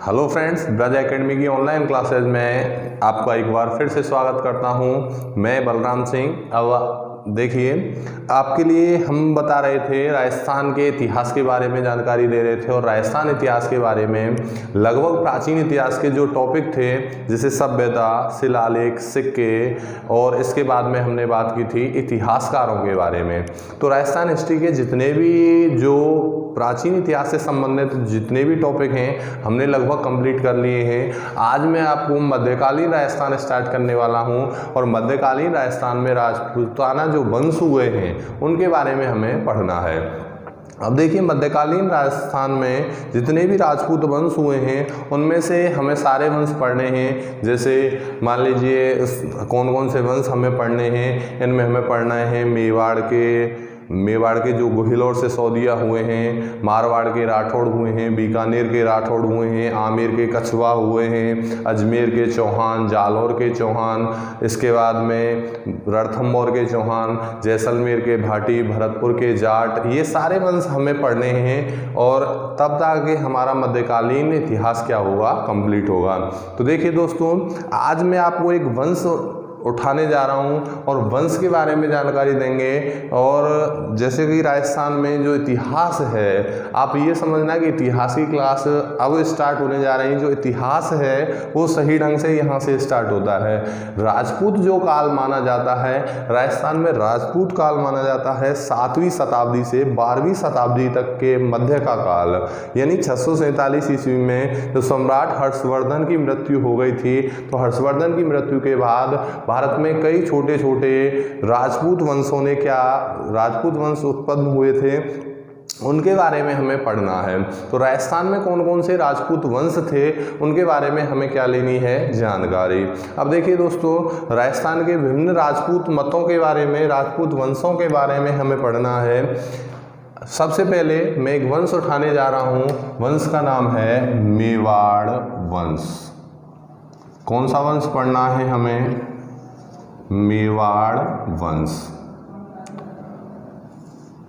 Hello friends, Braj academy की online classes में आपका एक बार फिर से स्वागत करता हूं। मैं बलराम सिंह। अब देखिए, आपके लिए हम बता रहे थे, राजस्थान के इतिहास के बारे में जानकारी दे रहे थे और राजस्थान इतिहास के बारे में लगभग प्राचीन इतिहास के जो टॉपिक थे, जैसे सभ्यता, शिलालेख, सिक्के, और इसके बाद में हमने बात की थी इतिहासकारों के बारे में। तो राजस्थान हिस्ट्री के जितने भी जो प्राचीन इतिहास से संबंधित जितने भी टॉपिक हैं हमने लगभग कंप्लीट कर लिए हैं। आज मैं आपको मध्यकालीन राजस्थान स्टार्ट करने वाला हूं और मध्यकालीन राजस्थान में राजपूताना जो वंश हुए हैं उनके बारे में हमें पढ़ना है। अब देखिए, मध्यकालीन राजस्थान में जितने भी राजपूत वंश हुए हैं उनमें से हमें सारे वंश पढ़ने हैं। जैसे मान लीजिए कौन कौन से वंश हमें पढ़ने हैं, इनमें हमें पढ़ना है मेवाड़ के जो गोहिल और सिसोदिया हुए हैं, मारवाड़ के राठौड़ हुए हैं, बीकानेर के राठौड़ हुए हैं, आमेर के कछवा हुए हैं, अजमेर के चौहान, जालौर के चौहान, इसके बाद में रणथंभौर के चौहान, जैसलमेर के भाटी, भरतपुर के जाट, ये सारे वंश हमें पढ़ने हैं और तब तक हमारा मध्यकालीन इतिहास क्या होगा, कंप्लीट होगा। तो देखिए दोस्तों, आज मैं आपको एक वंश उठाने जा रहा हूं और वंश के बारे में जानकारी देंगे। और जैसे कि राजस्थान में जो इतिहास है, आप ये समझना कि इतिहास की क्लास अब स्टार्ट होने जा रही है। जो इतिहास है वो सही ढंग से यहाँ से स्टार्ट होता है। राजपूत जो काल माना जाता है, राजस्थान में राजपूत काल माना जाता है 7वीं शताब्दी से 12वीं शताब्दी तक के मध्य का काल, यानी 647 ईस्वी में जो सम्राट हर्षवर्धन की मृत्यु हो गई थी। तो हर्षवर्धन की मृत्यु के बाद भारत में कई छोटे छोटे राजपूत वंशों ने राजपूत वंश उत्पन्न हुए थे, उनके बारे में हमें पढ़ना है। तो राजस्थान में कौन कौन से राजपूत वंश थे उनके बारे में हमें क्या लेनी है, जानकारी। अब देखिए दोस्तों, राजस्थान के विभिन्न राजपूत मतों के बारे में, राजपूत वंशों के बारे में हमें पढ़ना है। सबसे पहले मैं एक वंश उठाने जा रहा हूँ। वंश का नाम है मेवाड़ वंश। कौन सा वंश पढ़ना है हमें? मेवाड़ वंश।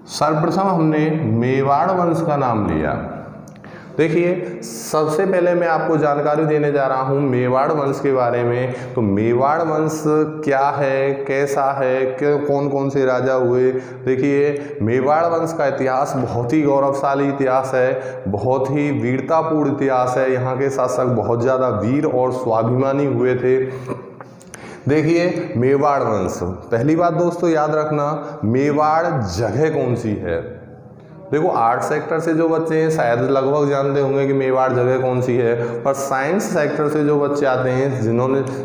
सर्वप्रथम हमने मेवाड़ वंश का नाम लिया। देखिए, सबसे पहले मैं आपको जानकारी देने जा रहा हूँ मेवाड़ वंश के बारे में। तो मेवाड़ वंश क्या है, कैसा है, कौन कौन से राजा हुए। देखिए, मेवाड़ वंश का इतिहास बहुत ही गौरवशाली इतिहास है, बहुत ही वीरतापूर्ण इतिहास है। यहाँ के शासक बहुत ज़्यादा वीर और स्वाभिमानी हुए थे। देखिए, मेवाड़ वंश, पहली बात दोस्तों याद रखना, मेवाड़ जगह कौन सी है। देखो, आर्ट सेक्टर से जो बच्चे हैं शायद लगभग जानते होंगे कि मेवाड़ जगह कौन सी है, पर साइंस सेक्टर से जो बच्चे आते हैं,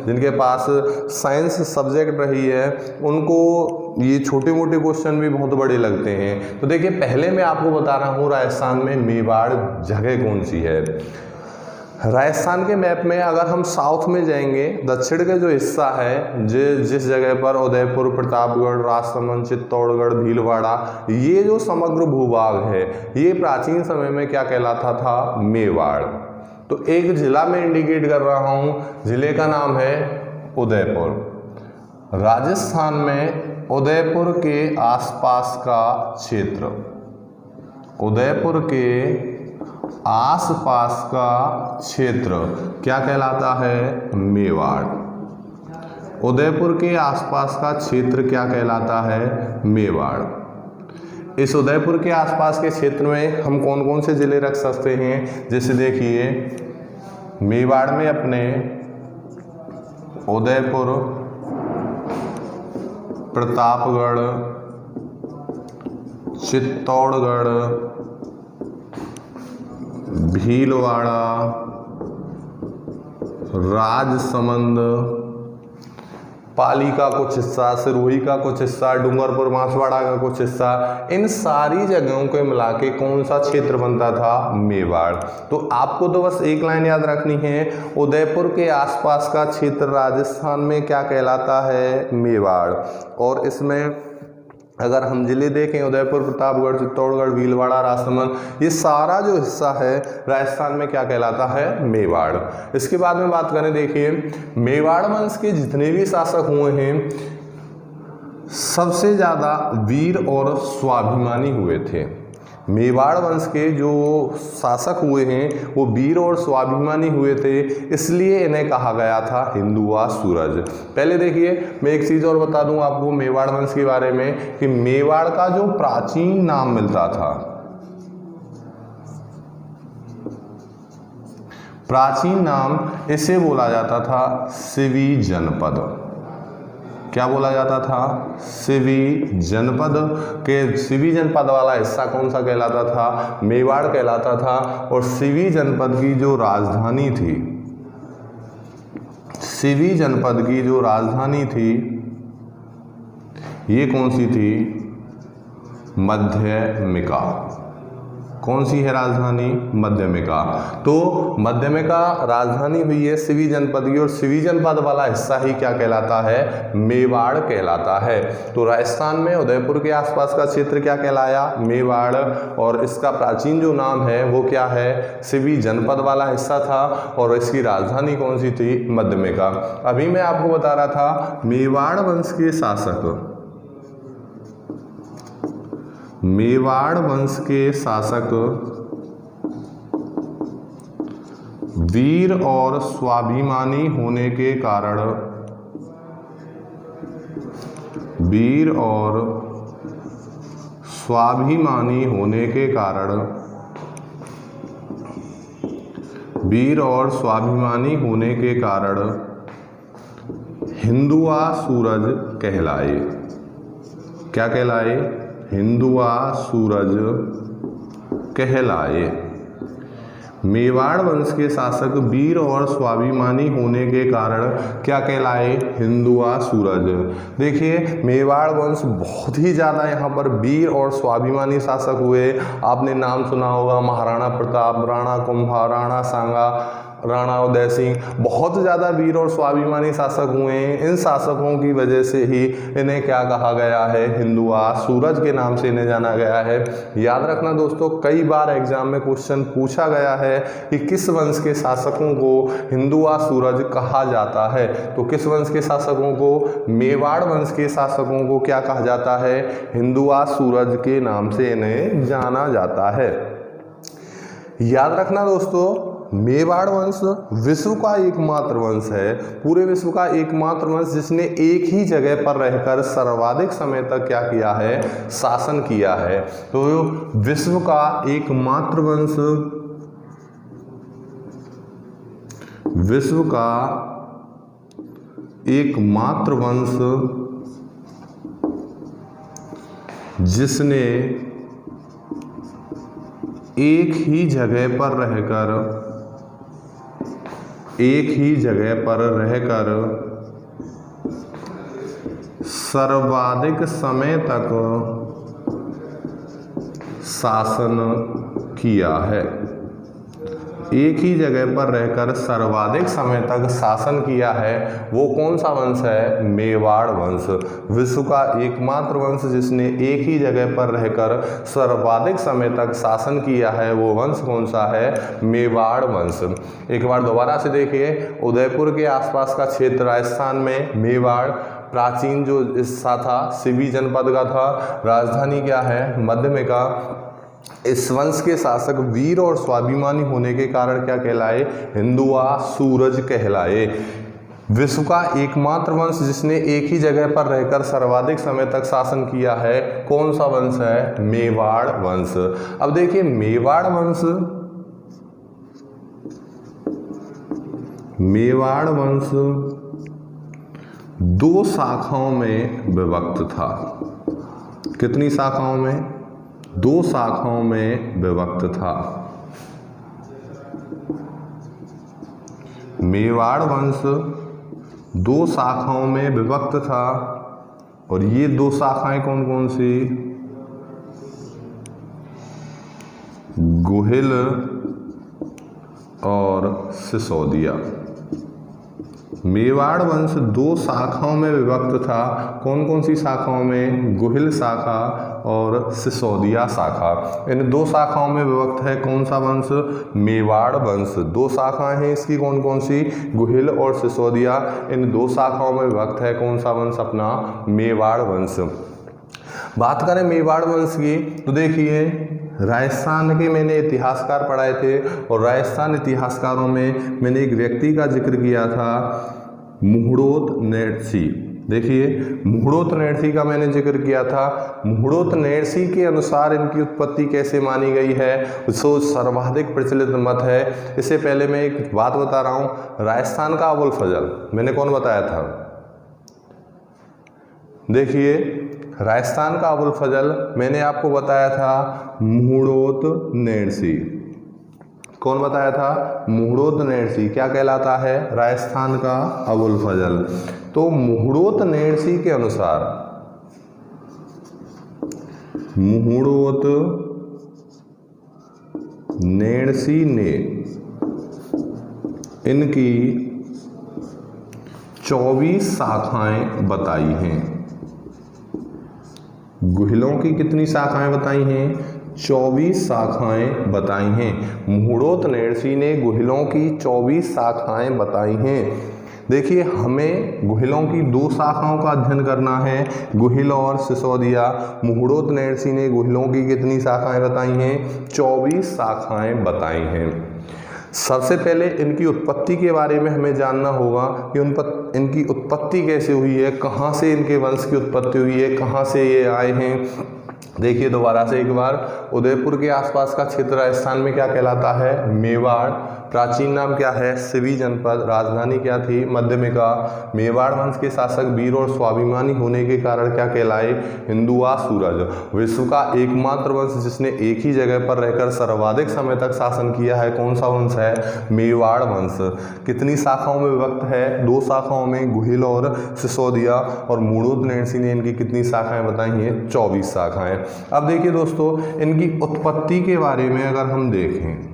जिनके पास साइंस सब्जेक्ट रही है, उनको ये छोटे मोटे क्वेश्चन भी बहुत बड़े लगते हैं। तो देखिए, पहले मैं आपको बता रहा हूँ राजस्थान में मेवाड़ जगह कौन सी है। राजस्थान के मैप में अगर हम साउथ में जाएंगे, दक्षिण का जो हिस्सा है, जिस जगह पर उदयपुर, प्रतापगढ़, राजसमंद, चित्तौड़गढ़, भीलवाड़ा, ये जो समग्र भूभाग है, ये प्राचीन समय में क्या कहलाता था? मेवाड़। तो एक जिला में इंडिकेट कर रहा हूँ, जिले का नाम है उदयपुर। राजस्थान में उदयपुर के आसपास का क्षेत्र, उदयपुर के आसपास का क्षेत्र क्या कहलाता है? मेवाड़। उदयपुर के आसपास का क्षेत्र क्या कहलाता है? मेवाड़। इस उदयपुर के आसपास के क्षेत्र में हम कौन कौन से जिले रख सकते हैं? जैसे देखिए, मेवाड़ में अपने उदयपुर, प्रतापगढ़, चित्तौड़गढ़, भीलवाड़ा, राजसमंद, पाली का कुछ हिस्सा, सिरोही का कुछ हिस्सा, डूंगरपुर बांसवाड़ा का कुछ हिस्सा, इन सारी जगहों को मिला के कौन सा क्षेत्र बनता था? मेवाड़। तो आपको तो बस एक लाइन याद रखनी है, उदयपुर के आसपास का क्षेत्र राजस्थान में क्या कहलाता है? मेवाड़। और इसमें अगर हम जिले देखें, उदयपुर, प्रतापगढ़, चित्तौड़गढ़, भीलवाड़ा, राजसमंद, ये सारा जो हिस्सा है राजस्थान में क्या कहलाता है? मेवाड़। इसके बाद में बात करें, देखिए, मेवाड़ वंश के जितने भी शासक हुए हैं सबसे ज़्यादा वीर और स्वाभिमानी हुए थे। मेवाड़ वंश के जो शासक हुए हैं वो वीर और स्वाभिमानी हुए थे, इसलिए इन्हें कहा गया था हिंदुआ सूरज। पहले देखिए मैं एक चीज़ और बता दूं आपको मेवाड़ वंश के बारे में कि मेवाड़ का जो प्राचीन नाम मिलता था, प्राचीन नाम इसे बोला जाता था सिवी जनपद। क्या बोला जाता था? सिवी जनपद। के सिवी जनपद वाला हिस्सा कौन सा कहलाता था? मेवाड़ कहलाता था। और सिवी जनपद की जो राजधानी थी, सिवी जनपद की जो राजधानी थी ये कौन सी थी? मध्यमिका। कौन सी है राजधानी? मध्यमिका। तो मध्यमिका राजधानी हुई है सिवी जनपद की, और सिवी जनपद वाला हिस्सा ही क्या कहलाता है? मेवाड़ कहलाता है। तो राजस्थान में उदयपुर के आसपास का क्षेत्र क्या कहलाया? मेवाड़। और इसका प्राचीन जो नाम है वो क्या है? सिवी जनपद वाला हिस्सा था। और इसकी राजधानी कौन सी थी? मध्यमिका। अभी मैं आपको बता रहा था मेवाड़ वंश के शासक, मेवाड़ वंश के शासक वीर और स्वाभिमानी होने के कारण, वीर और स्वाभिमानी होने के कारण, वीर और स्वाभिमानी होने के कारण हिंदुआ सूरज कहलाए। क्या कहलाए? हिंदुआ सूरज कहलाए। मेवाड़ वंश के शासक वीर और स्वाभिमानी होने के कारण क्या कहलाए? हिंदुआ सूरज। देखिए मेवाड़ वंश बहुत ही ज़्यादा यहाँ पर वीर और स्वाभिमानी शासक हुए। आपने नाम सुना होगा महाराणा प्रताप, राणा कुंभा, राणा सांगा, राणा उदय सिंह, बहुत ज़्यादा वीर और स्वाभिमानी शासक हुए हैं। इन शासकों की वजह से ही इन्हें क्या कहा गया है? हिंदुआ सूरज के नाम से इन्हें जाना गया है। याद रखना दोस्तों, कई बार एग्जाम में क्वेश्चन पूछा गया है कि किस वंश के शासकों को हिंदुआ सूरज कहा जाता है। तो किस वंश के शासकों को? मेवाड़ वंश के शासकों को क्या कहा जाता है? हिंदुआ सूरज के नाम से इन्हें जाना जाता है। याद रखना दोस्तों, मेवाड़ वंश विश्व का एकमात्र वंश है, पूरे विश्व का एकमात्र वंश जिसने एक ही जगह पर रहकर सर्वाधिक समय तक क्या किया है? शासन किया है। तो विश्व का एकमात्र वंश, विश्व का एकमात्र वंश जिसने एक ही जगह पर रहकर, एक ही जगह पर रहकर सर्वाधिक समय तक शासन किया है। एक ही जगह पर रहकर सर्वाधिक समय तक शासन किया है, वो कौन सा वंश है? मेवाड़ वंश। विश्व का एकमात्र वंश जिसने एक ही जगह पर रहकर सर्वाधिक समय तक शासन किया है, वो वंश कौन सा है? मेवाड़ वंश। एक बार दोबारा से देखिए, उदयपुर के आसपास का क्षेत्र राजस्थान में मेवाड़, प्राचीन जो हिस्सा था सिवी जनपद का था, राजधानी क्या है? मध्यमिका। इस वंश के शासक वीर और स्वाभिमानी होने के कारण क्या कहलाए? हिंदुआ सूरज कहलाए। विश्व का एकमात्र वंश जिसने एक ही जगह पर रहकर सर्वाधिक समय तक शासन किया है, कौन सा वंश है? मेवाड़ वंश। अब देखिए मेवाड़ वंश, मेवाड़ वंश दो शाखाओं में विभक्त था। कितनी शाखाओं में? दो शाखाओं में विभक्त था। मेवाड़ वंश दो शाखाओं में विभक्त था, और ये दो शाखाएं कौन कौन सी? गुहिल और सिसोदिया। मेवाड़ वंश दो शाखाओं में विभक्त था। कौन कौन सी शाखाओं में? गुहिल शाखा और सिसोदिया शाखा। इन दो शाखाओं में विभक्त है कौन सा वंश? मेवाड़ वंश। दो शाखाएं हैं इसकी, कौन कौन सी? गुहिल और सिसोदिया। इन दो शाखाओं में विभक्त है कौन सा वंश? अपना मेवाड़ वंश। बात करें मेवाड़ वंश की तो देखिए राजस्थान के मैंने इतिहासकार पढ़ाए थे और राजस्थान इतिहासकारों में मैंने एक व्यक्ति का जिक्र किया था, मुहूर्त नेरसी। देखिए, मुहूर्त नेरसी का मैंने जिक्र किया था। मुहूर्त नेरसी के अनुसार इनकी उत्पत्ति कैसे मानी गई है, सो सर्वाधिक प्रचलित मत है। इससे पहले मैं एक बात बता रहा हूँ, राजस्थान का अबुल फजल मैंने कौन बताया था? देखिए, राजस्थान का अबुल फजल मैंने आपको बताया था मुहूर्त नेरसी। कौन बताया था? मुहूर्त नेरसी। क्या कहलाता है? राजस्थान का अबुल फजल। तो मुहूर्त नेरसी के अनुसार, मुहूर्त नेरसी ने इनकी 24 शाखाएं बताई हैं। गुहिलों की कितनी शाखाएं बताई हैं? 24 शाखाएं बताई हैं। मुहूर्त नेरसी ने गुहिलों की 24 शाखाएं बताई हैं। देखिए, हमें गुहिलों की 2 शाखाओं का अध्ययन करना है, गुहिल और सिसोदिया। मुहूर्त नेरसी ने गुहिलों की कितनी शाखाएं बताई हैं? 24 शाखाएं बताई हैं। सबसे पहले इनकी उत्पत्ति के बारे में हमें जानना होगा कि इनकी उत्पत्ति कैसे हुई है, कहाँ से इनके वंश की उत्पत्ति हुई है, कहाँ से ये आए हैं। देखिए दोबारा से एक बार, उदयपुर के आसपास का क्षेत्र राजस्थान में क्या कहलाता है? मेवाड़। प्राचीन नाम क्या है? सिवी जनपद। राजधानी क्या थी? मध्यमिका। मेवाड़ वंश के शासक वीर और स्वाभिमानी होने के कारण क्या कहलाए? हिंदुआ सूरज। विश्व का एकमात्र वंश जिसने एक ही जगह पर रहकर सर्वाधिक समय तक शासन किया है, कौन सा वंश है? मेवाड़ वंश। कितनी शाखाओं में विभक्त है? 2 शाखाओं में, गुहिल और सिसोदिया। और मुहूर्त नेरसी ने इनकी कितनी शाखाएं बताई हैं? 24 शाखाएं। अब देखिए दोस्तों, इनकी उत्पत्ति के बारे में अगर हम देखें,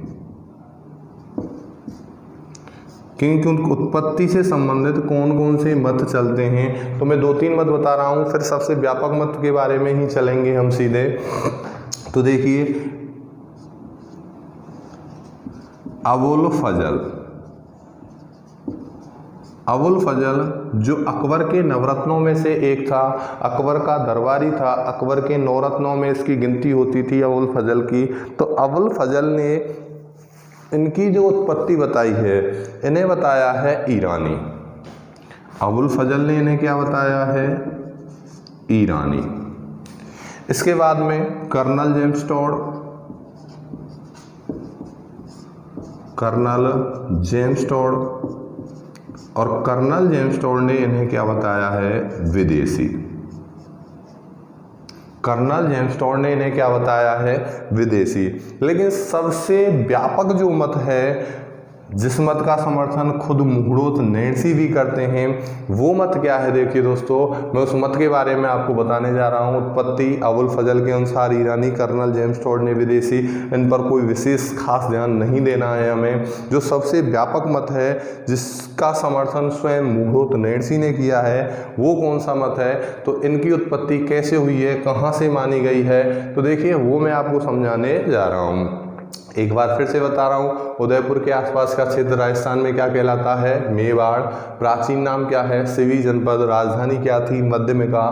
क्योंकि उनकी उत्पत्ति से संबंधित कौन कौन से मत चलते हैं, तो मैं 2-3 मत बता रहा हूँ, फिर सबसे व्यापक मत के बारे में ही चलेंगे हम सीधे। तो देखिए, अबुल फजल, अबुल फजल जो अकबर के नवरत्नों में से एक था, अकबर का दरबारी था, अकबर के 9 रत्नों में इसकी गिनती होती थी अबुल फजल की। तो अबुल फजल ने इनकी जो उत्पत्ति बताई है, इन्हें बताया है ईरानी। अबुल फजल ने इन्हें क्या बताया है? ईरानी। इसके बाद में colonel James Tod, colonel James Tod, और कर्नल जेम्स टोड ने इन्हें क्या बताया है? विदेशी। कर्नल जेम्स टोड ने इन्हें क्या बताया है? विदेशी। लेकिन सबसे व्यापक जो मत है, जिस मत का समर्थन खुद मुहूर्त नेरसी भी करते हैं, वो मत क्या है? देखिए दोस्तों, मैं उस मत के बारे में आपको बताने जा रहा हूँ। उत्पत्ति अबुल फजल के अनुसार ईरानी, कर्नल जेम्स टोड ने विदेशी। इन पर कोई विशेष खास ध्यान नहीं देना है हमें। जो सबसे व्यापक मत है, जिसका समर्थन स्वयं मुहूर्त नेरसी ने किया है, वो कौन सा मत है? तो इनकी उत्पत्ति कैसे हुई है, कहाँ से मानी गई है, तो देखिए वो मैं आपको समझाने जा रहा हूँ। एक बार फिर से बता रहा हूँ, उदयपुर के आसपास का क्षेत्र राजस्थान में क्या कहलाता है? मेवाड़। प्राचीन नाम क्या है? सिवी जनपद। राजधानी क्या थी? मध्यमिका।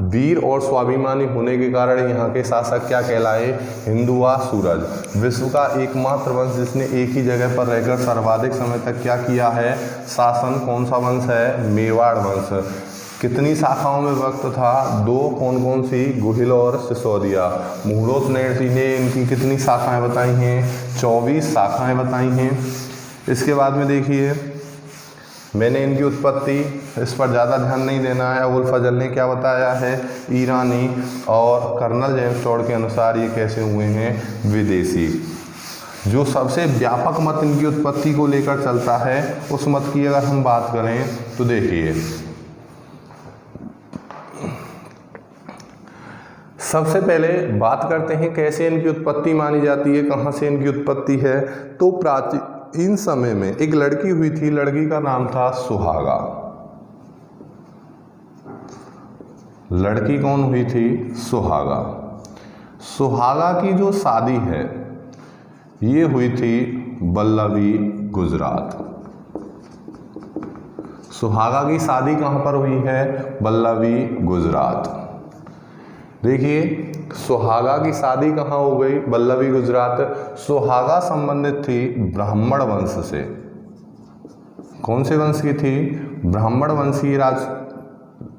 वीर और स्वाभिमानी होने के कारण यहाँ के शासक क्या कहलाए? हिंदुआ सूरज। विश्व का एकमात्र वंश जिसने एक ही जगह पर रहकर सर्वाधिक समय तक क्या किया है? शासन। कौन सा वंश है? मेवाड़ वंश। कितनी शाखाओं में वक्त था? 2। कौन कौन सी? गुहिल और सिसोदिया। मुहूर्त नेरसी ने इनकी कितनी शाखाएं बताई हैं? 24 शाखाएं बताई हैं। इसके बाद में देखिए, मैंने इनकी उत्पत्ति, इस पर ज़्यादा ध्यान नहीं देना है। अबुल फजल ने क्या बताया है? ईरानी। और कर्नल जेम्स टोड के अनुसार ये कैसे हुए हैं? विदेशी। जो सबसे व्यापक मत इनकी उत्पत्ति को लेकर चलता है, उस मत की अगर हम बात करें तो देखिए, सबसे पहले बात करते हैं कैसे इनकी उत्पत्ति मानी जाती है, कहाँ से इनकी उत्पत्ति है। तो प्राचीन समय में एक लड़की हुई थी, लड़की का नाम था सुहागा। लड़की कौन हुई थी? सुहागा। सुहागा की जो शादी है, ये हुई थी बल्लभी, गुजरात। सुहागा की शादी कहाँ पर हुई है? बल्लभी, गुजरात। देखिए, सुहागा की शादी कहाँ हो गई? वल्लभी गुजरात। सुहागा संबंधित थी ब्राह्मण वंश से। कौन से वंश की थी? ब्राह्मण वंशीय राज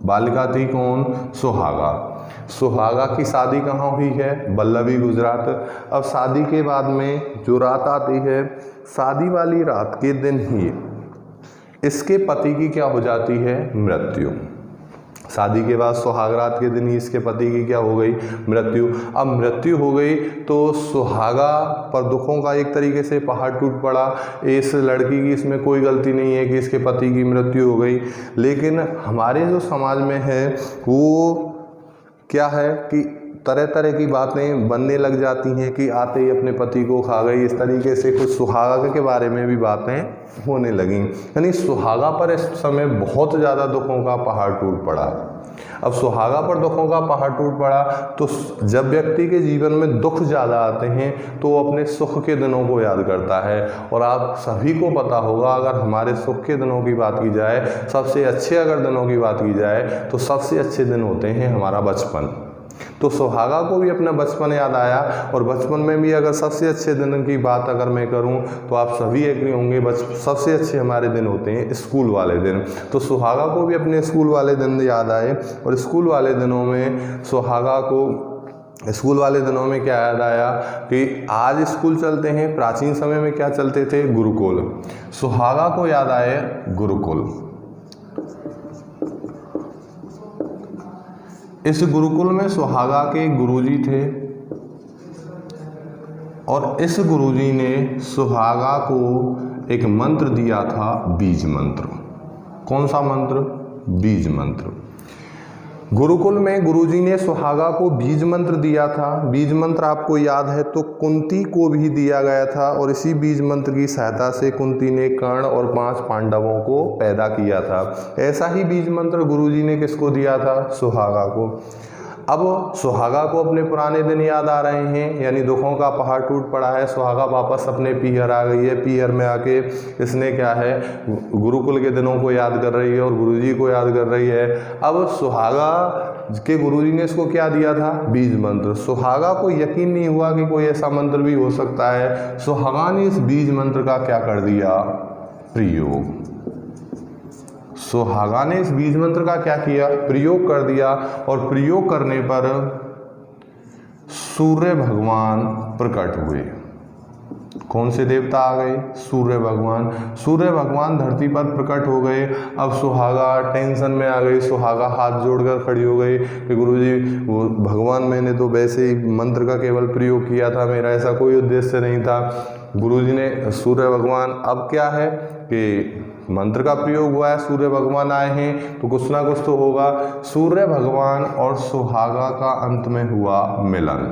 बालिका थी। कौन? सुहागा। सुहागा की शादी कहाँ हुई है? वल्लभी गुजरात। अब शादी के बाद में जो रात आती है, शादी वाली रात के दिन ही इसके पति की क्या हो जाती है? मृत्यु। शादी के बाद सुहागरात के दिन ही इसके पति की क्या हो गई? मृत्यु। अब मृत्यु हो गई तो सुहागा पर दुखों का एक तरीके से पहाड़ टूट पड़ा। इस लड़की की इसमें कोई गलती नहीं है कि इसके पति की मृत्यु हो गई, लेकिन हमारे जो समाज में है वो क्या है कि तरह तरह की बातें बनने लग जाती हैं कि आते ही अपने पति को खा गई। इस तरीके से कुछ सुहागा के बारे में भी बातें होने लगीं। यानी सुहागा पर इस समय बहुत ज़्यादा दुखों का पहाड़ टूट पड़ा। अब सुहागा पर दुखों का पहाड़ टूट पड़ा तो जब व्यक्ति के जीवन में दुख ज़्यादा आते हैं तो वो अपने सुख के दिनों को याद करता है। और आप सभी को पता होगा, अगर हमारे सुख के दिनों की बात की जाए, सबसे अच्छे अगर दिनों की बात की जाए तो सबसे अच्छे दिन होते हैं हमारा बचपन। तो सुहागा को भी अपना बचपन याद आया। और बचपन में भी अगर सबसे अच्छे दिन की बात अगर मैं करूं तो आप सभी एग्री होंगे, सबसे अच्छे हमारे दिन होते हैं स्कूल वाले दिन। तो सुहागा को भी अपने स्कूल वाले दिन याद आए। और स्कूल वाले दिनों में सुहागा को स्कूल वाले दिनों में क्या याद आया कि आज स्कूल चलते हैं। प्राचीन समय में क्या चलते थे? गुरुकुल। सुहागा को याद आए गुरुकुल। इस गुरुकुल में सुहागा के गुरुजी थे और इस गुरुजी ने सुहागा को एक मंत्र दिया था, बीज मंत्र। कौन सा मंत्र? बीज मंत्र। गुरुकुल में गुरुजी ने सुहागा को बीज मंत्र दिया था। बीज मंत्र आपको याद है तो कुंती को भी दिया गया था और इसी बीज मंत्र की सहायता से कुंती ने कर्ण और 5 पांडवों को पैदा किया था। ऐसा ही बीज मंत्र गुरुजी ने किसको दिया था? सुहागा को। अब सुहागा को अपने पुराने दिन याद आ रहे हैं, यानी दुखों का पहाड़ टूट पड़ा है। सुहागा वापस अपने पीहर आ गई है। पीहर में आके इसने क्या है, गुरुकुल के दिनों को याद कर रही है और गुरुजी को याद कर रही है। अब सुहागा के गुरुजी ने इसको क्या दिया था? बीज मंत्र। सुहागा को यकीन नहीं हुआ कि कोई ऐसा मंत्र भी हो सकता है। सुहागा ने इस बीज मंत्र का क्या कर दिया? प्रयोग। सुहागा ने इस बीज मंत्र का क्या किया? प्रयोग कर दिया। और प्रयोग करने पर सूर्य भगवान प्रकट हुए। कौन से देवता आ गए? सूर्य भगवान। सूर्य भगवान धरती पर प्रकट हो गए। अब सुहागा टेंशन में आ गई। सुहागा हाथ जोड़कर खड़ी हो गई कि गुरुजी भगवान, मैंने तो वैसे ही मंत्र का केवल प्रयोग किया था, मेरा ऐसा कोई उद्देश्य नहीं था। गुरुजी ने, सूर्य भगवान, अब क्या है कि मंत्र का प्रयोग हुआ है, सूर्य भगवान आए हैं तो कुछ ना कुछ तो होगा। सूर्य भगवान और सुहागा का अंत में हुआ मिलन।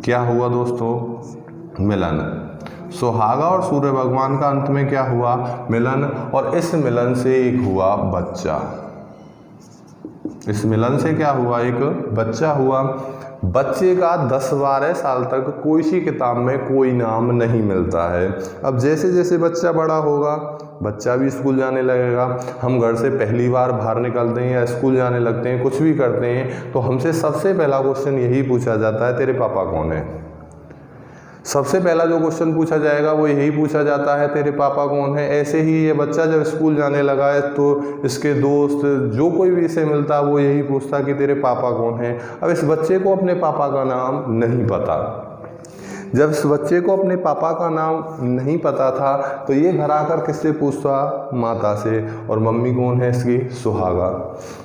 क्या हुआ दोस्तों? मिलन। सुहागा और सूर्य भगवान का अंत में क्या हुआ? मिलन। और इस मिलन से एक हुआ बच्चा। इस मिलन से क्या हुआ? एक बच्चा हुआ। बच्चे का 10-12 साल तक कोई सी किताब में कोई नाम नहीं मिलता है। अब जैसे जैसे बच्चा बड़ा होगा, बच्चा भी स्कूल जाने लगेगा। हम घर से पहली बार बाहर निकलते हैं या स्कूल जाने लगते हैं, कुछ भी करते हैं तो हमसे सबसे पहला क्वेश्चन यही पूछा जाता है, तेरे पापा कौन है? सबसे पहला जो क्वेश्चन पूछा जाएगा वो यही पूछा जाता है, तेरे पापा कौन है। ऐसे ही ये बच्चा जब स्कूल जाने लगा है तो इसके दोस्त, जो कोई भी इसे मिलता वो यही पूछता कि तेरे पापा कौन है। अब इस बच्चे को अपने पापा का नाम नहीं पता। जब इस बच्चे को अपने पापा का नाम नहीं पता था तो ये घर आकर किससे पूछता? माता से। और मम्मी कौन है इसकी? सुहागा।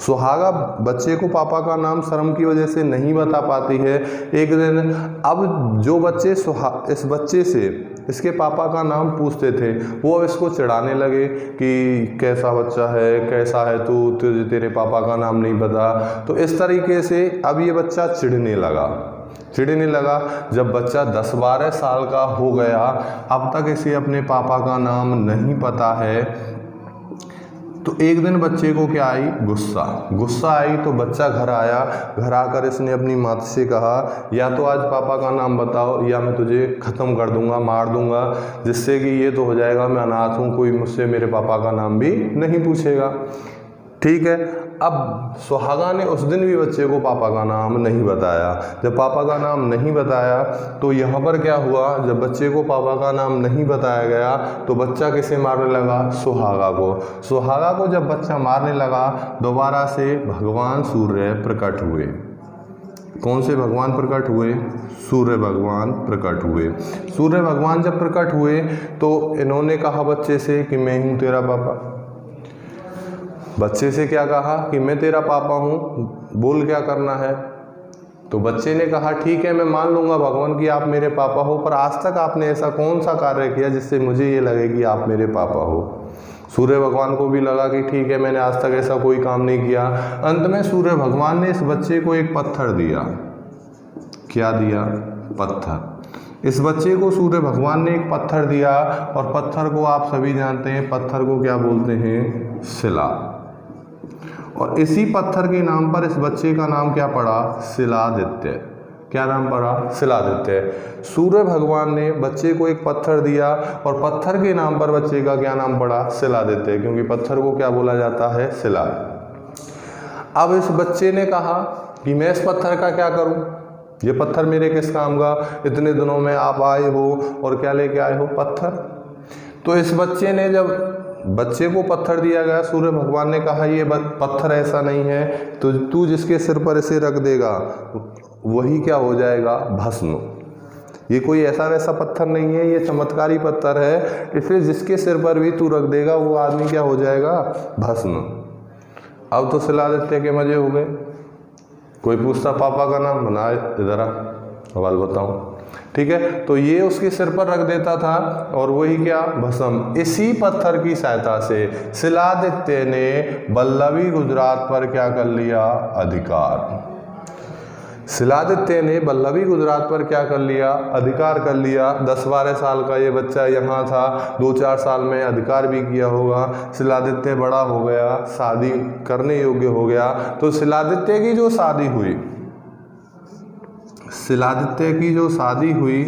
सुहागा बच्चे को पापा का नाम शर्म की वजह से नहीं बता पाती है। एक दिन अब जो बच्चे इस बच्चे से इसके पापा का नाम पूछते थे वो अब इसको चिढ़ाने लगे कि कैसा बच्चा है, कैसा है तू, तेरे पापा का नाम नहीं पता। तो इस तरीके से अब ये बच्चा चिढ़ने लगा। जब बच्चा 10-12 साल का हो गया, अब तक इसे अपने पापा का नाम नहीं पता है, तो एक दिन बच्चे को क्या आई? गुस्सा आई। तो बच्चा घर आया। घर आकर इसने अपनी माता से कहा, या तो आज पापा का नाम बताओ या मैं तुझे ख़त्म कर दूंगा, मार दूंगा, जिससे कि ये तो हो जाएगा मैं अनाथ हूँ, कोई मुझसे मेरे पापा का नाम भी नहीं पूछेगा। ठीक है। अब सुहागा ने उस दिन भी बच्चे को पापा का नाम नहीं बताया। जब पापा का नाम नहीं बताया तो यहाँ पर क्या हुआ, जब बच्चे को पापा का नाम नहीं बताया गया तो बच्चा किसे मारने लगा, सुहागा को। सुहागा को जब बच्चा मारने लगा दोबारा से भगवान सूर्य प्रकट हुए। कौन से भगवान प्रकट हुए, सूर्य भगवान प्रकट हुए। सूर्य भगवान जब प्रकट हुए तो इन्होंने कहा बच्चे से कि मैं हूँ तेरा पापा। बच्चे से क्या कहा कि मैं तेरा पापा हूँ, बोल क्या करना है। तो बच्चे ने कहा ठीक है मैं मान लूँगा भगवान कि आप मेरे पापा हो, पर आज तक आपने ऐसा कौन सा कार्य किया जिससे मुझे ये लगे कि आप मेरे पापा हो। सूर्य भगवान को भी लगा कि ठीक है मैंने आज तक ऐसा कोई काम नहीं किया। अंत में सूर्य भगवान ने इस बच्चे को एक पत्थर दिया। क्या दिया, पत्थर। इस बच्चे को सूर्य भगवान ने एक पत्थर दिया और पत्थर को आप सभी जानते हैं, पत्थर को क्या बोलते हैं, शिला। और इसी पत्थर के नाम पर इस बच्चे का नाम क्या पड़ा, शिलादित्य। क्या नाम पड़ा, शिलादित्य। सूर्य भगवान ने बच्चे को एक पत्थर दिया और पत्थर के नाम पर बच्चे का क्या नाम पड़ा, शिलादित्य, क्योंकि पत्थर को क्या बोला जाता है, शिला। अब इस बच्चे ने कहा कि मैं इस पत्थर का क्या करूं, ये पत्थर मेरे किस काम का, इतने दिनों में आप आए हो और क्या लेके आए हो, पत्थर। तो इस बच्चे ने, जब बच्चे को पत्थर दिया गया, सूर्य भगवान ने कहा ये पत्थर ऐसा नहीं है, तो तू जिसके सिर पर इसे रख देगा वही क्या हो जाएगा, भस्म। ये कोई ऐसा वैसा पत्थर नहीं है, ये चमत्कारी पत्थर है, इसलिए जिसके सिर पर भी तू रख देगा वो आदमी क्या हो जाएगा, भस्म। अब तो शिलादित्य के मजे हो गए। कोई पूछता पापा का नाम, बना इधर आ सवाल बताऊं, ठीक है। तो ये उसके सिर पर रख देता था और वही क्या, भस्म। इसी पत्थर की सहायता से शिलादित्य ने बल्लभी गुजरात पर क्या कर लिया, अधिकार। शिलादित्य ने बल्लभी गुजरात पर क्या कर लिया, अधिकार कर लिया। 10-12 साल का ये बच्चा यहाँ था, 2-4 साल में अधिकार भी किया होगा। शिलादित्य बड़ा हो गया, शादी करने योग्य हो गया। तो शिलादित्य की जो शादी हुई, शिलादित्य की जो शादी हुई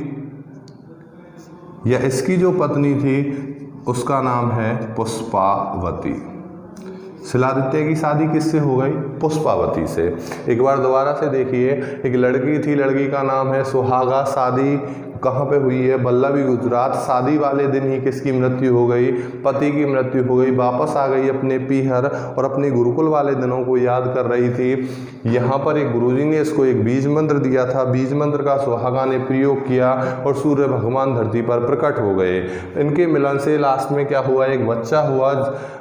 या इसकी जो पत्नी थी उसका नाम है पुष्पावती। शिलादित्य की शादी किससे हो गई, पुष्पावती से। एक बार दोबारा से देखिए, एक लड़की थी, लड़की का नाम है सुहागा। शादी कहाँ पे हुई है, बल्लभी गुजरात। शादी वाले दिन ही किसकी मृत्यु हो गई, पति की मृत्यु हो गई। वापस आ गई अपने पीहर और अपने गुरुकुल वाले दिनों को याद कर रही थी। यहाँ पर एक गुरुजी ने इसको एक बीज मंत्र दिया था, बीज मंत्र का सुहागा ने प्रयोग किया और सूर्य भगवान धरती पर प्रकट हो गए। इनके मिलन से लास्ट में क्या हुआ, एक बच्चा हुआ।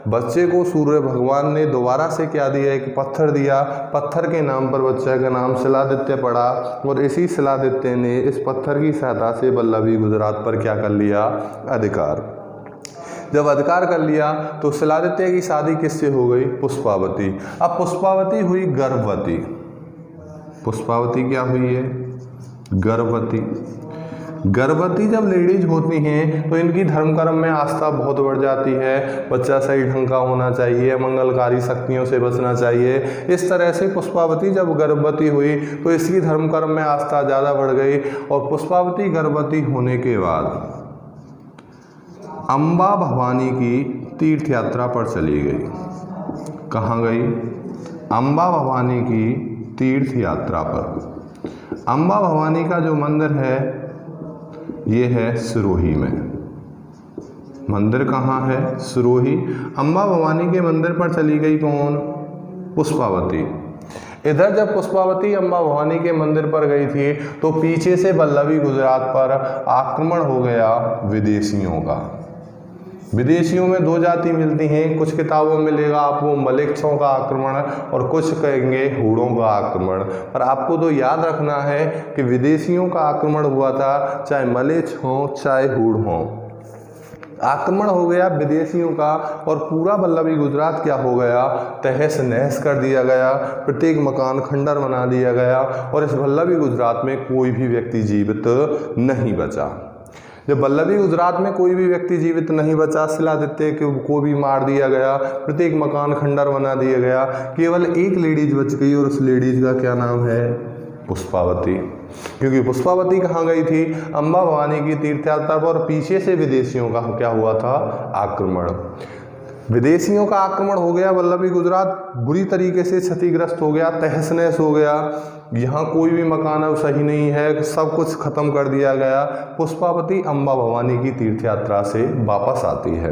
बच्चे को सूर्य भगवान ने दोबारा से क्या दिया, एक पत्थर दिया। पत्थर के नाम पर बच्चे का नाम शिलादित्य पड़ा और इसी शिलादित्य ने इस पत्थर की सहायता से बल्लभी गुजरात पर क्या कर लिया, अधिकार। जब अधिकार कर लिया तो शिलादित्य की शादी किससे हो गई, पुष्पावती। अब पुष्पावती हुई गर्भवती। पुष्पावती क्या हुई है, गर्भवती। गर्भवती जब लेडीज होती हैं तो इनकी धर्म कर्म में आस्था बहुत बढ़ जाती है। बच्चा सही ढंग का होना चाहिए, मंगलकारी शक्तियों से बचना चाहिए। इस तरह से पुष्पावती जब गर्भवती हुई तो इसकी धर्म कर्म में आस्था ज़्यादा बढ़ गई। और पुष्पावती गर्भवती होने के बाद अम्बा भवानी की तीर्थ यात्रा पर चली गई। कहाँ गई, अम्बा भवानी की तीर्थ यात्रा पर। अम्बा भवानी का जो मंदिर है ये है सिरोही में। मंदिर कहाँ है, सिरोही। अम्बा भवानी के मंदिर पर चली गई कौन, पुष्पावती। इधर जब पुष्पावती अम्बा भवानी के मंदिर पर गई थी तो पीछे से बल्लभी गुजरात पर आक्रमण हो गया विदेशियों का। विदेशियों में दो जाति मिलती हैं, कुछ किताबों में मिलेगा आपको मलेच्छों का आक्रमण और कुछ कहेंगे हूणों का आक्रमण। पर आपको तो याद रखना है कि विदेशियों का आक्रमण हुआ था, चाहे मलेच्छ हों चाहे हूण हों। आक्रमण हो गया विदेशियों का और पूरा बल्लभी गुजरात क्या हो गया, तहस नहस कर दिया गया। प्रत्येक मकान खंडर बना दिया गया और इस बल्लभी गुजरात में कोई भी व्यक्ति जीवित नहीं बचा। जब बल्लभी गुजरात में कोई भी व्यक्ति जीवित नहीं बचा, शिलादित्य को भी मार दिया गया, प्रत्येक मकान खंडर बना दिया गया। केवल एक लेडीज बच गई और उस लेडीज का क्या नाम है, पुष्पावती। क्योंकि पुष्पावती कहाँ गई थी, अम्बा भवानी की तीर्थ यात्रा पर। पीछे से विदेशियों का क्या हुआ था, आक्रमण। विदेशियों का आक्रमण हो गया, वल्लभी गुजरात बुरी तरीके से क्षतिग्रस्त हो गया, तहस नहस हो गया, यहाँ कोई भी मकान अब सही नहीं है, सब कुछ खत्म कर दिया गया। पुष्पावती अम्बा भवानी की तीर्थ यात्रा से वापस आती है।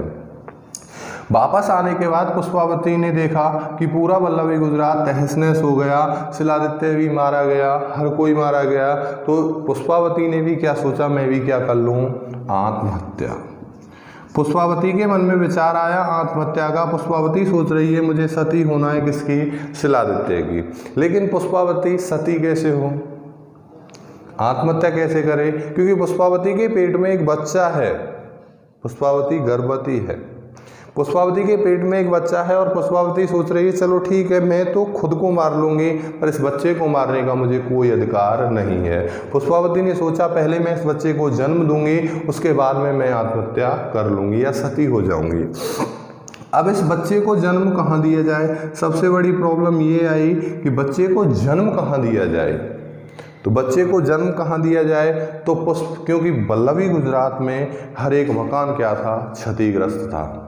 वापस आने के बाद पुष्पावती ने देखा कि पूरा वल्लभी गुजरात तहस नहस हो गया, शिलादित्य भी मारा गया, हर कोई मारा गया। तो पुष्पावती ने भी क्या सोचा, मैं भी क्या कर लूँ, आत्महत्या। पुष्पावती के मन में विचार आया आत्महत्या का। पुष्पावती सोच रही है मुझे सती होना है, किसकी, शिलादित्य की। लेकिन पुष्पावती सती कैसे हो, आत्महत्या कैसे करे, क्योंकि पुष्पावती के पेट में एक बच्चा है, पुष्पावती गर्भवती है, पुष्पावती के पेट में एक बच्चा है। और पुष्पावती सोच रही है चलो ठीक है, मैं तो खुद को मार लूंगी, पर इस बच्चे को मारने का मुझे कोई अधिकार नहीं है। पुष्पावती ने सोचा पहले मैं इस बच्चे को जन्म दूंगी, उसके बाद में मैं आत्महत्या कर लूंगी या सती हो जाऊंगी। अब इस बच्चे को जन्म कहाँ दिया जाए, सबसे बड़ी प्रॉब्लम ये आई कि बच्चे को जन्म कहाँ दिया जाए। तो बच्चे को जन्म कहाँ दिया जाए, तो क्योंकि वल्लभी गुजरात में हर एक मकान क्या था, क्षतिग्रस्त था।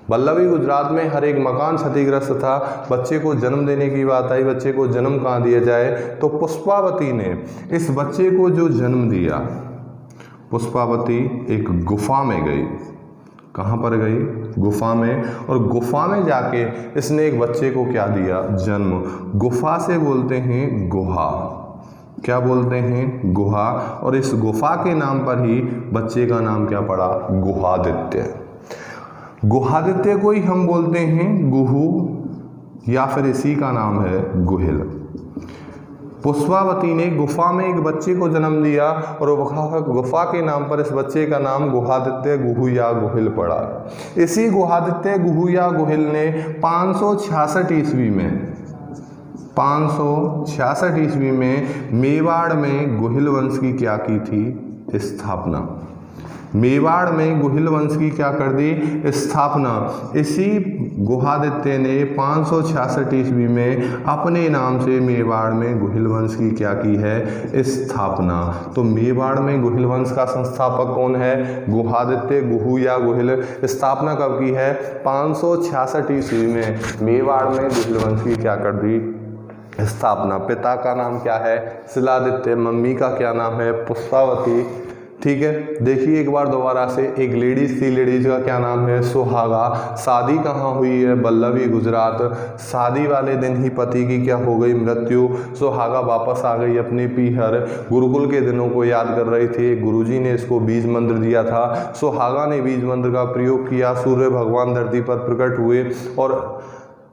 वल्लभी गुजरात में हर एक मकान क्षतिग्रस्त था। बच्चे को जन्म देने की बात आई, बच्चे को जन्म कहाँ दिया जाए, तो पुष्पावती ने इस बच्चे को जो जन्म दिया, पुष्पावती एक गुफा में गई। कहाँ पर गई, गुफा में। और गुफा में जाके इसने एक बच्चे को क्या दिया, जन्म। गुफा से बोलते हैं गुहा, क्या बोलते हैं, गुहा। और इस गुफा के नाम पर ही बच्चे का नाम क्या पड़ा, गुहादित्य। गुहादित्य को ही हम बोलते हैं गुहू, या फिर इसी का नाम है गुहिल। पुष्पावती ने गुफा में एक बच्चे को जन्म दिया और गुफा के नाम पर इस बच्चे का नाम गुहादित्य, गुहू या गुहिल पड़ा। इसी गुहादित्य, गुहू या गुहिल ने 566 ईस्वी में 566 ईस्वी में मेवाड़ में गुहिल वंश की क्या की थी, स्थापना। मेवाड़ में गुहिल वंश की क्या कर दी, स्थापना। इसी गुहादित्य ने 566 ईस्वी में अपने नाम से मेवाड़ में गुहिल वंश की क्या की है, स्थापना। तो मेवाड़ में गुहिल वंश का संस्थापक कौन है, गुहादित्य, गुहू या गुहिल। स्थापना कब की है, 566 ईस्वी में मेवाड़ में गुहिल वंश की क्या कर दी, स्थापना। पिता का नाम क्या है, शिलादित्य। मम्मी का क्या नाम है, पुष्पावती। ठीक है, देखिए एक बार दोबारा से, एक लेडीज थी, लेडीज का क्या नाम है, सुहागा। शादी कहाँ हुई है, वल्लभी गुजरात। शादी वाले दिन ही पति की क्या हो गई, मृत्यु। सुहागा वापस आ गई अपने पीहर। गुरुकुल के दिनों को याद कर रहे थे, गुरुजी ने इसको बीज मंत्र दिया था। सुहागा ने बीज मंत्र का प्रयोग किया, सूर्य भगवान धरती पर प्रकट हुए और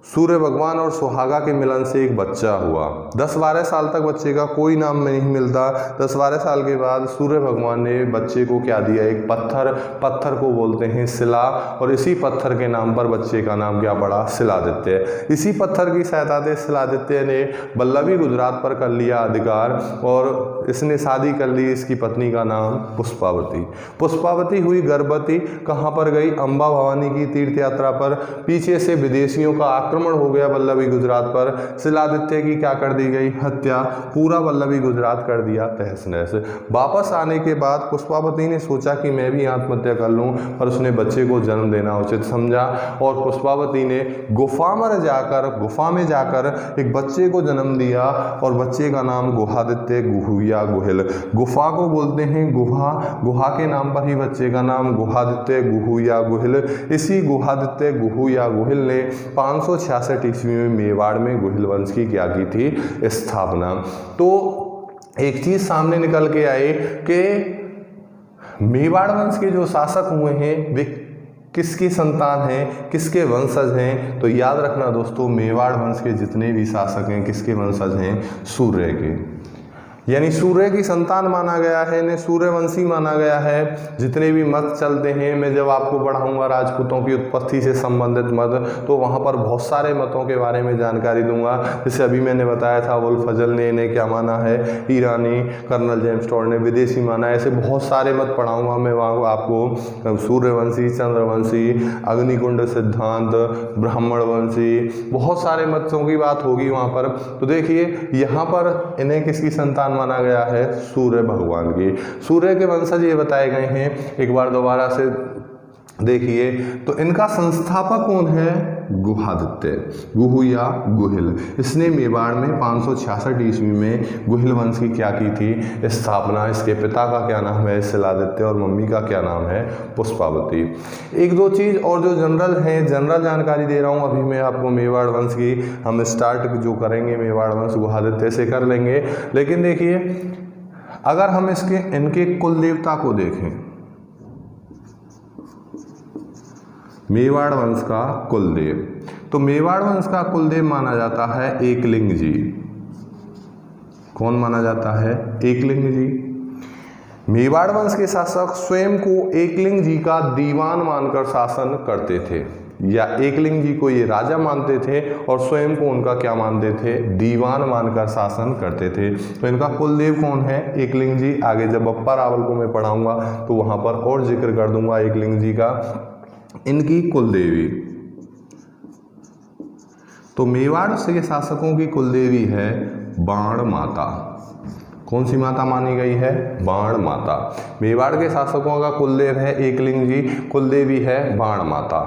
सूर्य भगवान और सुहागा के मिलन से एक बच्चा हुआ। 10-12 साल तक बच्चे का कोई नाम नहीं मिलता। 10-12 साल के बाद सूर्य भगवान ने बच्चे को क्या दिया, एक पत्थर। पत्थर को बोलते हैं शिला, और इसी पत्थर के नाम पर बच्चे का नाम क्या पड़ा, शिलादित्य। इसी पत्थर की सहायता से शिलादित्य ने वल्लभी गुजरात पर कर लिया अधिकार और इसने शादी कर ली। इसकी पत्नी का नाम पुष्पावती। पुष्पावती हुई गर्भवती, कहाँ पर गई, अम्बा भवानी की तीर्थ यात्रा पर। पीछे से विदेशियों का आक्रमण हो गया वल्लभी गुजरात पर। शिलादित्य की क्या कर दी गई, हत्या। पूरा वल्लभी गुजरात कर दिया तहस नहस। वापस आने के बाद पुष्पावती ने सोचा कि मैं भी आत्महत्या कर लूं, पर उसने बच्चे को जन्म देना उचित समझा और पुष्पावती ने गुफा में जाकर एक बच्चे को जन्म दिया और बच्चे का नाम गुहादित्य, गुहू या गुहिल। गुफा को बोलते हैं गुहा, गुहा के नाम पर ही बच्चे का नाम गुहादित्य, गुहू या गुहिल। इसी गुहादित्य, गुहू या गुहिल ने 566 ईस्वी में मेवाड़ में गुहिल वंश की क्या की थी, स्थापना। तो एक चीज सामने निकल के आए कि मेवाड़ वंश के जो शासक हुए हैं वे किसकी संतान हैं, किसके वंशज हैं। तो याद रखना दोस्तों, मेवाड़ वंश के जितने भी शासक हैं किसके वंशज हैं, सूर्य के, यानी सूर्य की संतान माना गया है, इन्हें सूर्यवंशी माना गया है। जितने भी मत चलते हैं, मैं जब आपको पढ़ाऊंगा राजपूतों की उत्पत्ति से संबंधित मत, तो वहाँ पर बहुत सारे मतों के बारे में जानकारी दूंगा। जैसे अभी मैंने बताया था, वुल्फ फजल ने इन्हें क्या माना है, ईरानी, कर्नल जेम्स टॉड ने विदेशी माना है। ऐसे बहुत सारे मत पढ़ाऊंगा मैं वहाँ आपको, सूर्यवंशी, चंद्रवंशी, अग्निकुंड सिद्धांत, ब्राह्मणवंशी, बहुत सारे मतों की बात होगी वहाँ पर। तो देखिए यहाँ पर इन्हें किसकी संतान माना गया है, सूर्य भगवान की। सूर्य के वंशज ये बताए गए हैं। एक बार दोबारा से देखिए, तो इनका संस्थापक कौन है? गुहादित्य, गुहू या गुहिल। इसने मेवाड़ में 566 ईस्वी में गुहिल वंश की क्या की थी? स्थापना। इसके पिता का क्या नाम है? शिलादित्य, और मम्मी का क्या नाम है? पुष्पावती। एक दो चीज़ और जो जनरल है, जनरल जानकारी दे रहा हूँ अभी मैं आपको मेवाड़ वंश की। हम स्टार्ट जो करेंगे मेवाड़ वंश गुहादित्य से कर लेंगे, लेकिन देखिए अगर हम इनके कुल देवता को देखें, मेवाड़ वंश का कुलदेव, तो मेवाड़ वंश का कुलदेव माना जाता है एकलिंग जी। कौन माना जाता है? एकलिंग जी। मेवाड़ वंश के शासक स्वयं को एकलिंग जी का दीवान मानकर शासन करते थे, या एकलिंग जी को ये राजा मानते थे और स्वयं को उनका क्या मानते थे? दीवान मानकर शासन करते थे। तो इनका कुलदेव कौन है? एकलिंग जी। आगे जब अप्पा रावल को मैं पढ़ाऊंगा तो वहां पर और जिक्र कर दूंगा एकलिंग जी का। इनकी कुलदेवी, तो मेवाड़ के शासकों की कुलदेवी है बाण माता। कौन सी माता मानी गई है? बाण माता। मेवाड़ के शासकों का कुलदेव है एकलिंग जी, कुलदेवी है बाण माता।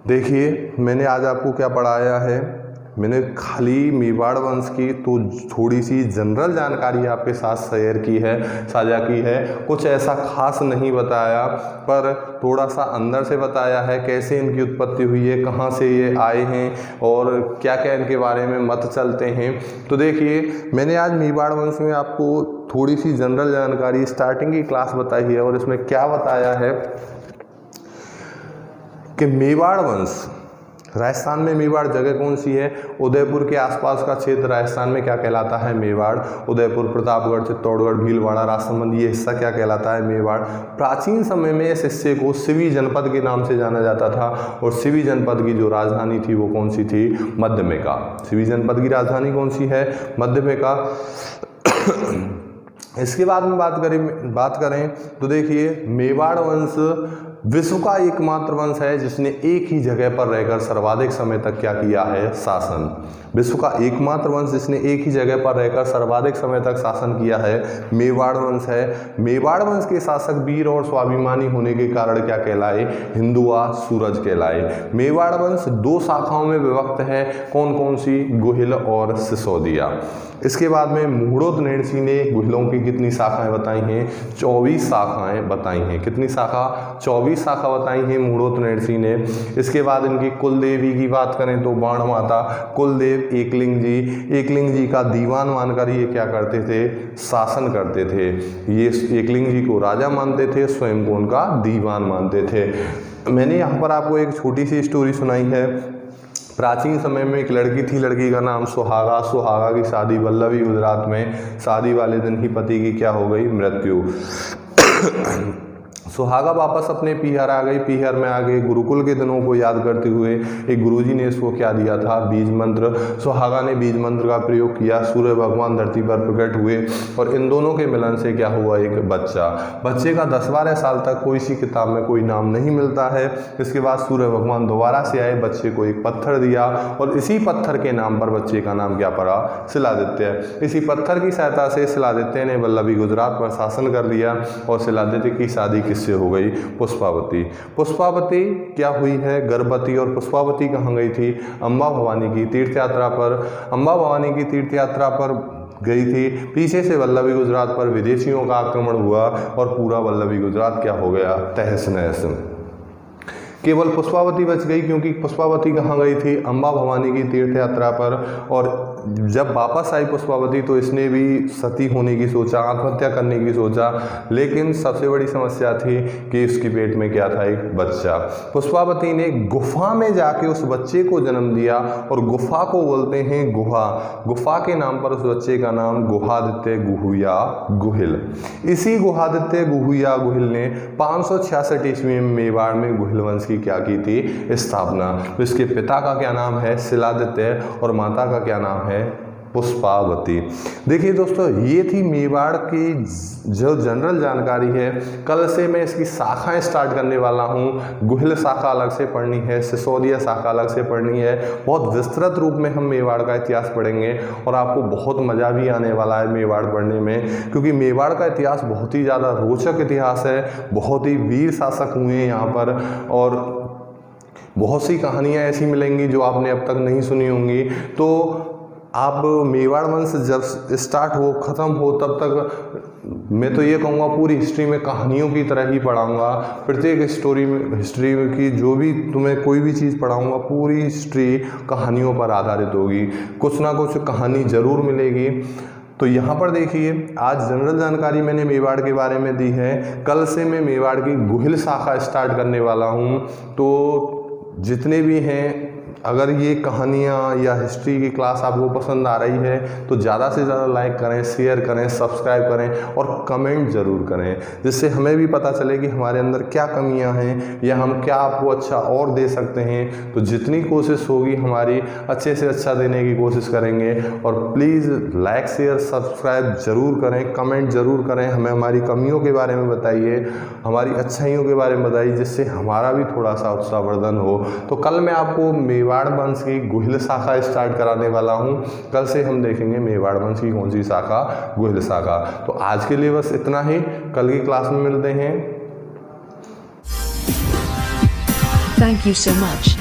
देखिए मैंने आज आपको क्या पढ़ाया है, मैंने खाली मेवाड़ वंश की तो थोड़ी सी जनरल जानकारी आपके साथ शेयर की है, साझा की है। कुछ ऐसा खास नहीं बताया, पर थोड़ा सा अंदर से बताया है कैसे इनकी उत्पत्ति हुई है, कहाँ से ये आए हैं और क्या क्या इनके बारे में मत चलते हैं। तो देखिए मैंने आज मेवाड़ वंश में आपको थोड़ी सी जनरल जानकारी स्टार्टिंग की क्लास बताई है, और इसमें क्या बताया है कि मेवाड़ वंश, राजस्थान में मेवाड़ जगह कौन सी है? उदयपुर के आसपास का क्षेत्र राजस्थान में क्या कहलाता है? मेवाड़। उदयपुर, प्रतापगढ़, चित्तौड़गढ़, भीलवाड़ा, राजसमंद, ये हिस्सा क्या कहलाता है? मेवाड़। प्राचीन समय में इस हिस्से को सिवी जनपद के नाम से जाना जाता था, और सिवी जनपद की जो राजधानी थी वो कौन सी थी? मध्यमिका। सिवी जनपद की राजधानी कौन सी है? मध्यमिका। इसके बाद में बात करें तो देखिए मेवाड़ वंश विश्व का एकमात्र वंश है जिसने एक ही जगह पर रहकर सर्वाधिक समय तक क्या किया है? शासन। विश्व का एकमात्र वंश जिसने एक ही जगह पर रहकर सर्वाधिक समय तक शासन किया है मेवाड़ वंश है। मेवाड़ वंश के शासक वीर और स्वाभिमानी होने के कारण क्या कहलाए? हिंदुआ सूरज कहलाए। मेवाड़ वंश दो शाखाओं में विभक्त है, कौन कौन सी? गुहिल और सिसोदिया। इसके बाद में मुहूर्त नेणसी ने गुहिलों की कितनी शाखाएं बताई हैं? 24 शाखाएं बताई हैं। कितनी शाखा? 24 शाखा बताई हैं मुहूर्त नेणसी ने। इसके बाद इनकी कुलदेवी की बात करें तो बाण माता, कुलदेव एकलिंग जी। एकलिंग जी का दीवान मानकर ये क्या करते थे? शासन करते थे। ये एकलिंग जी को राजा मानते थे, स्वयं को उनका दीवान मानते थे। मैंने यहाँ पर आपको एक छोटी सी स्टोरी सुनाई है। प्राचीन समय में एक लड़की थी, लड़की का नाम सुहागा। सुहागा की शादी वल्लभी गुजरात में, शादी वाले दिन ही पति की क्या हो गई? मृत्यु। सुहागा वापस अपने पीहर आ गई। पीहर में आ गई, गुरुकुल के दिनों को याद करते हुए एक गुरुजी ने इसको क्या दिया था? बीज मंत्र। सुहागा ने बीज मंत्र का प्रयोग किया, सूर्य भगवान धरती पर प्रकट हुए और इन दोनों के मिलन से क्या हुआ? एक बच्चा। बच्चे का 10-12 साल तक कोई सी किताब में कोई नाम नहीं मिलता है। इसके बाद सूर्य भगवान दोबारा से आए, बच्चे को एक पत्थर दिया और इसी पत्थर के नाम पर बच्चे का नाम क्या पड़ा? शिलादित्य। इसी पत्थर की सहायता से शिलादित्य ने वल्लभी गुजरात पर शासन कर लिया और शिलादित्य की शादी किससे हो गई? पुष्पावती। पुष्पावती क्या हुई है? गर्भवती। और पुष्पावती कहाँ गई थी? अम्बा भवानी की तीर्थ यात्रा पर। अम्बा भवानी की तीर्थ यात्रा पर गई थी। पीछे से वल्लभी गुजरात पर विदेशियों का आक्रमण हुआ और पूरा वल्लभी गुजरात क्या हो गया? तहस नहस। केवल पुष्पावती बच गई, क्योंकि पुष्पावती कहाँ गई थी? अम्बा भवानी की तीर्थ यात्रा पर। और जब वापस आई पुष्पावती तो इसने भी सती होने की सोचा, आत्महत्या करने की सोचा, लेकिन सबसे बड़ी समस्या थी कि इसके पेट में क्या था? एक बच्चा। पुष्पावती ने गुफा में जाके उस बच्चे को जन्म दिया और गुफा को बोलते हैं गुहा। गुफा के नाम पर उस बच्चे का नाम गुहादित्य, गुहू या गुहिल। इसी गुहादित्य, गुहू या गुहिल ने 566 ईस्वी में मेवाड़ में गुहिल वंश की क्या की थी? स्थापना। तो इसके पिता का क्या नाम है? शिलादित्य, और माता का क्या नाम है? पुष्पावती। देखिए दोस्तों, ये थी मेवाड़ की जो जनरल जानकारी है। कल से मैं इसकी शाखाएं स्टार्ट करने वाला हूँ। गुहिल शाखा अलग से पढ़नी है, सिसोदिया शाखा अलग से पढ़नी है। बहुत विस्तृत रूप में हम मेवाड़ का इतिहास पढ़ेंगे और आपको बहुत मज़ा भी आने वाला है मेवाड़ पढ़ने में, क्योंकि मेवाड़ का इतिहास बहुत ही ज़्यादा रोचक इतिहास है। बहुत ही वीर शासक हुए हैं यहाँ पर और बहुत सी कहानियाँ ऐसी मिलेंगी जो आपने अब तक नहीं सुनी होंगी। तो आप मेवाड़ वंश जब स्टार्ट हो ख़त्म हो तब तक मैं तो ये कहूँगा पूरी हिस्ट्री में कहानियों की तरह ही पढ़ाऊँगा। प्रत्येक हिस्ट्री की जो भी तुम्हें कोई भी चीज़ पढ़ाऊँगा, पूरी हिस्ट्री कहानियों पर आधारित होगी। कुछ ना कुछ कहानी ज़रूर मिलेगी। तो यहाँ पर देखिए, आज जनरल जानकारी मैंने मेवाड़ के बारे में दी है। कल से मैं मेवाड़ की गुहिल शाखा स्टार्ट करने वाला हूँ। तो जितने भी हैं, अगर ये कहानियाँ या हिस्ट्री की क्लास आपको पसंद आ रही है तो ज़्यादा से ज़्यादा लाइक करें, शेयर करें, सब्सक्राइब करें और कमेंट ज़रूर करें, जिससे हमें भी पता चले कि हमारे अंदर क्या कमियां हैं या हम क्या आपको अच्छा और दे सकते हैं। तो जितनी कोशिश होगी हमारी, अच्छे से अच्छा देने की कोशिश करेंगे। और प्लीज़ लाइक, शेयर, सब्सक्राइब ज़रूर करें, कमेंट ज़रूर करें। हमें हमारी कमियों के बारे में बताइए, हमारी अच्छाइयों के बारे में बताइए, जिससे हमारा भी थोड़ा सा उत्साहवर्धन हो। तो कल मैं आपको मेवाड़ वंश की गुहिल शाखा स्टार्ट कराने वाला हूं। कल से हम देखेंगे मेवाड़ वंश की कौन सी शाखा, गुहिल शाखा। तो आज के लिए बस इतना ही, कल की क्लास में मिलते हैं। Thank you so much.